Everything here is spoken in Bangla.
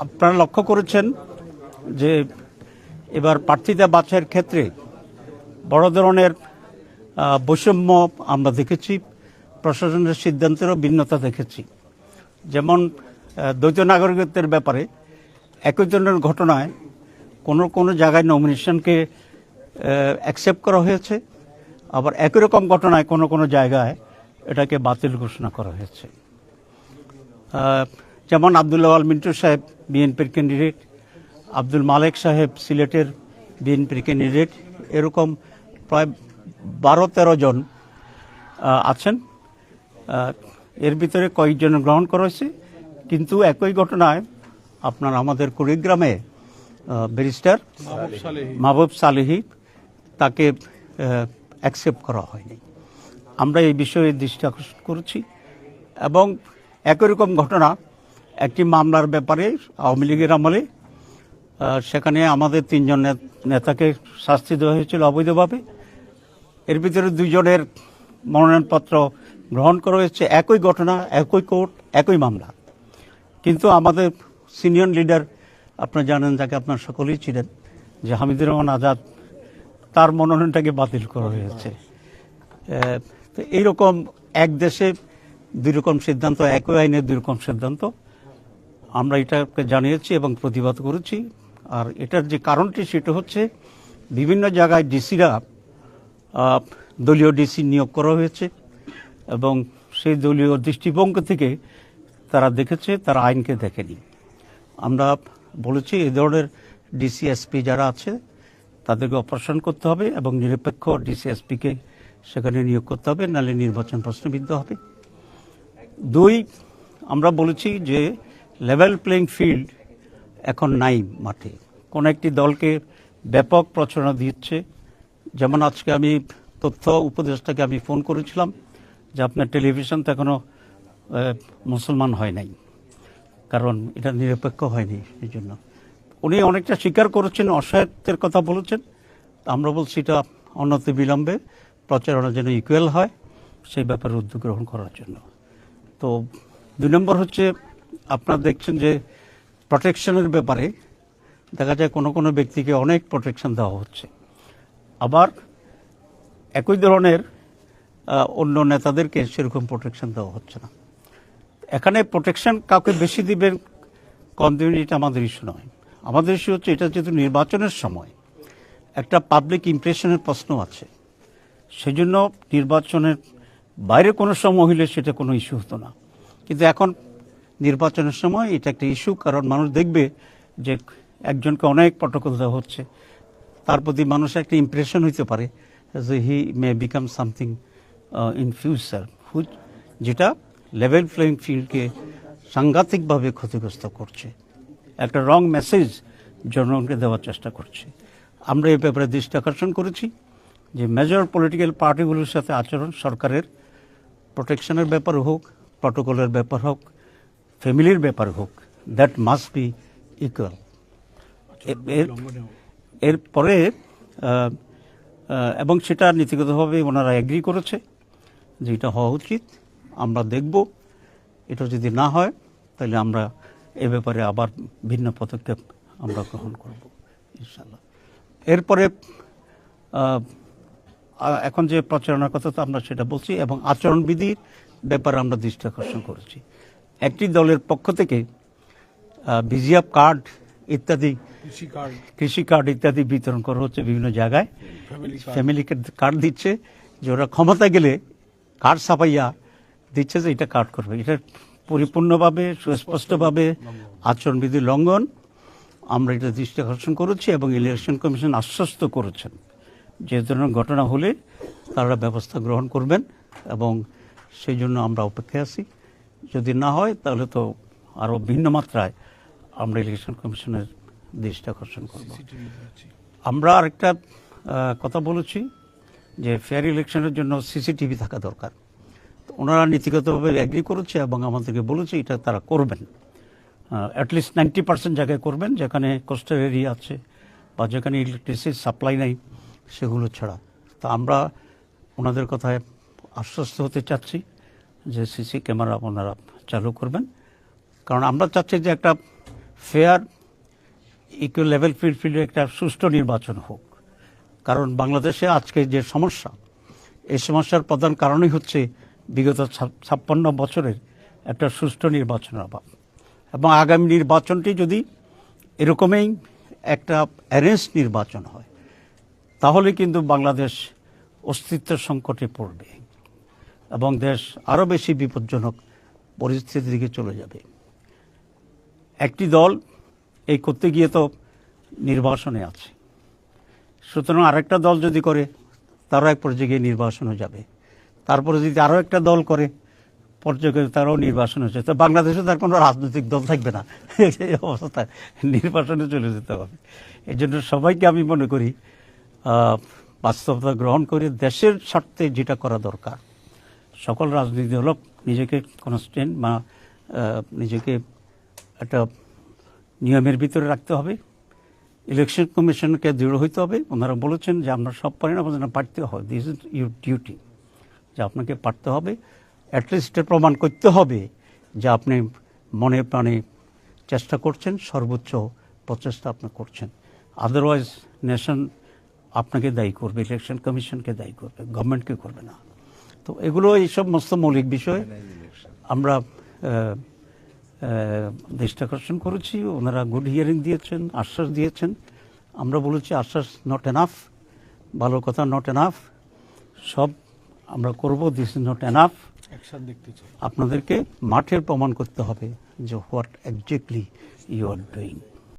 আপনারা লক্ষ্য করেছেন যে এবার প্রার্থীতা বাছাইয়ের ক্ষেত্রে বড় ধরনের বৈষম্য আমরা দেখেছি, প্রশাসনের সিদ্ধান্তেরও ভিন্নতা দেখেছি। যেমন দ্বৈত নাগরিকত্বের ব্যাপারে একই ধরনের ঘটনায় কোনো জায়গায় নমিনেশনকে অ্যাকসেপ্ট করা হয়েছে, আবার একই রকম ঘটনায় কোনো জায়গায় এটাকে বাতিল ঘোষণা করা হয়েছে। যেমন আবদুল্লাহ আল মিন্টু সাহেব বিএনপির ক্যান্ডিডেট, আব্দুল মালেক সাহেব সিলেটের বিএনপির ক্যান্ডিডেট, এরকম প্রায় 12-13 জন আছেন। এর ভিতরে কয়েকজন গ্রহণ করা হয়েছে, কিন্তু একই ঘটনায় আপনার আমাদের কুড়িগ্রামে ব্যারিস্টার মাহবুব সালেহী তাকে অ্যাকসেপ্ট করা হয়নি। আমরা এই বিষয়ে দৃষ্টি আকর্ষণ করেছি এবং একই রকম ঘটনা একটি মামলার ব্যাপারে আওয়ামী লীগের আমলে সেখানে আমাদের 3 জন নেতাকে শাস্তি দেওয়া হয়েছিল অবৈধভাবে। এর ভিতরে 2 জনের মনোনয়নপত্র গ্রহণ করা হয়েছে, একই ঘটনা, একই কোর্ট, একই মামলা। কিন্তু আমাদের সিনিয়র লিডার, আপনারা জানেন, যাকে আপনার সকলেই ছিলেন, যে হামিদুর রহমান আজাদ, তার মনোনয়নটাকে বাতিল করা হয়েছে। তো এইরকম এক দেশে 2 রকম সিদ্ধান্ত, একই আইনের 2 রকম সিদ্ধান্ত, আমরা এটাকে জানিয়েছি এবং প্রতিবাদ করেছি। আর এটার যে কারণটি সেটা হচ্ছে বিভিন্ন জায়গায় ডিসিরা দলীয় ডিসি নিয়োগ করা হয়েছে এবং সেই দলীয় দৃষ্টিভঙ্গি থেকে তারা দেখেছে, তারা আইনকে দেখেনি। আমরা বলেছি এই ধরনের ডিসি এসপি যারা আছে তাদেরকে অপারেশন করতে হবে এবং নিরপেক্ষ ডিসি এসপিকে সেখানে নিয়োগ করতে হবে, নাহলে নির্বাচন প্রশ্নবিদ্ধ হবে। 2, আমরা বলেছি যে লেভেল প্লেইং ফিল্ড এখন নাই মাঠে। কোন একটি দলকে ব্যাপক প্রচারণা দিচ্ছে। যেমন আজকে আমি তথ্য উপদেষ্টাকে আমি ফোন করেছিলাম যে আপনার টেলিভিশন তো এখনো মুসলমান হয় নাই, কারণ এটা নিরপেক্ষ হয়নি। এই জন্য উনি অনেকটা স্বীকার করেছেন, অসহায়ত্বের কথা বলেছেন। আমরা বলছি এটা অনতি বিলম্বে প্রচারণা যেন ইকুয়াল হয়, সেই ব্যাপারে উদ্যোগ গ্রহণ করার জন্য। তো 2 নম্বর হচ্ছে, আপনারা দেখছেন যে প্রোটেকশনের ব্যাপারে দেখা যায় কোনো ব্যক্তিকে অনেক প্রোটেকশন দেওয়া হচ্ছে, আবার একই ধরনের অন্য নেতাদেরকে সেরকম প্রোটেকশন দেওয়া হচ্ছে না। এখানে প্রোটেকশন কাউকে বেশি দিবেন, কম দিবেন, এটা আমাদের ইস্যু নয়। আমাদের ইস্যু হচ্ছে এটা যেহেতু নির্বাচনের সময় একটা পাবলিক ইমপ্রেশনের প্রশ্ন আছে, সেজন্য নির্বাচনের বাইরে কোনো সময় হইলে সেটা কোনো ইস্যু হতো না, কিন্তু এখন নির্বাচনের সময় এটা একটা ইস্যু। কারণ মানুষ দেখবে যে একজনকে অনেক প্রটোকল দেওয়া হচ্ছে, তার প্রতি মানুষের একটা ইমপ্রেশন হইতে পারে যে he may become something in future, যেটা লেভেল প্লেইং ফিল্ডকে সাংঘাতিকভাবে ক্ষতিগ্রস্ত করছে, একটা রং মেসেজ জনগণকে দেওয়ার চেষ্টা করছে। আমরা এই ব্যাপারে দৃষ্টি আকর্ষণ করেছি যে মেজর পলিটিক্যাল পার্টিগুলোর সাথে আচরণ সরকারের প্রোটেকশনের ব্যাপার হোক, প্রটোকলের ব্যাপার হোক, ফ্যামিলির ব্যাপার হোক, দ্যাট মাস্ট বি ইকুয়াল। এরপরে এবং সেটা নীতিগতভাবে ওনারা এগ্রি করেছে যে এটা হওয়া উচিত। আমরা দেখব, এটা যদি না হয় তাহলে আমরা এ ব্যাপারে আবার ভিন্ন পদক্ষেপ আমরা গ্রহণ করব ইনশাআল্লাহ। এরপরে এখন যে প্রচারণার কথা তো আমরা সেটা বলছি, এবং আচরণবিধির ব্যাপারে আমরা দৃষ্টি আকর্ষণ করেছি। একটি দলের পক্ষ থেকে ভিজিএফ কার্ড ইত্যাদি, কৃষি কার্ড ইত্যাদি বিতরণ করা হচ্ছে বিভিন্ন জায়গায়, ফ্যামিলি কার্ড দিচ্ছে যে ওরা ক্ষমতা গেলে কার্ড ছাপাইয়া দিচ্ছে যে এটা কার্ড করবে। এটা পরিপূর্ণভাবে সুস্পষ্টভাবে আচরণবিধি লঙ্ঘন। আমরা এটা দৃষ্টি আকর্ষণ করেছি এবং ইলেকশন কমিশন আশ্বস্ত করেছেন যে ধরনের ঘটনা হলে তারা ব্যবস্থা গ্রহণ করবেন, এবং সেই জন্য আমরা অপেক্ষায় আছি। যদি না হয় তাহলে তো আরও ভিন্ন মাত্রায় আমরা ইলেকশন কমিশনের দৃষ্টি আকর্ষণ করব। আমরা আরেকটা কথা বলেছি যে ফেয়ার ইলেকশনের জন্য সিসিটিভি থাকা দরকার। ওনারা নীতিগতভাবে এগ্রি করেছে এবং আমাদেরকে বলেছে এটা তারা করবেন, অ্যাটলিস্ট 90% জায়গায় করবেন, যেখানে কোস্টাল এরিয়া আছে বা যেখানে ইলেকট্রিসিটি সাপ্লাই নেই সেগুলো ছাড়া। তো আমরা ওনাদের কথায় আশ্বস্ত হতে চাচ্ছি যে সিসি ক্যামেরা ওনারা চালু করবেন, কারণ আমরা চাচ্ছি যে একটা ফেয়ার ইকুয়াল লেভেল ফিল্ডে একটা সুষ্ঠু নির্বাচন হোক। কারণ বাংলাদেশে আজকে যে সমস্যা, এই সমস্যার প্রধান কারণই হচ্ছে বিগত 56 বছরের একটা সুষ্ঠু নির্বাচনের অভাব। এবং আগামী নির্বাচনটি যদি এরকমই একটা অ্যারেঞ্জ নির্বাচন হয়, তাহলে কিন্তু বাংলাদেশ অস্তিত্ব সংকটে পড়বে এবং দেশ আরও বেশি বিপজ্জনক পরিস্থিতির দিকে চলে যাবে। একটি দল এই করতে গিয়ে তো নির্বাসনে আছে, সুতরাং আরেকটা দল যদি করে তারও এক পর্যায়ে গিয়ে নির্বাসনে যাবে, তারপরে যদি আরও একটা দল করে পর্যায়ে তারাও নির্বাসন হচ্ছে, তো বাংলাদেশে তার কোনো রাজনৈতিক দল থাকবে না, এই অবস্থায় নির্বাসনে চলে যেতে হবে। এই জন্য সবাইকে আমি মনে করি বাস্তবতা গ্রহণ করে দেশের স্বার্থে যেটা করা দরকার, সকল রাজনীতি দল নিজেকে কনস্ট্যান্ট বা নিজেকে একটা নিয়মের ভিতরে রাখতে হবে। ইলেকশন কমিশনকে দৃঢ় হইতে হবে। ওনারা বলেছেন যে আমরা সব পারি না, আমাদের পারতে হবে, দিস ইজ ইউর ডিউটি, যে আপনাকে পারতে হবে, অ্যাটলিস্ট প্রমাণ করতে হবে যে আপনি মনে প্রাণে চেষ্টা করছেন, সর্বোচ্চ প্রচেষ্টা আপনি করছেন। আদারওয়াইজ নেশন আপনাকে দায়ী করবে, ইলেকশন কমিশনকে দায়ী করবে, গভর্নমেন্টকে করবে না। তো এগুলো এই সমস্ত মৌলিক বিষয় আমরা দৃষ্টি আকর্ষণ করেছি। ওনারা গুড হিয়ারিং দিয়েছেন, আশ্বাস দিয়েছেন। আমরা বলেছি আশ্বাস নট এনাফ, ভালো কথা নট এনাফ, সব আমরা করব, দিস ইজ নট এনাফ। আপনাদেরকে মাঠের প্রমাণ করতে হবে যে what exactly you are doing.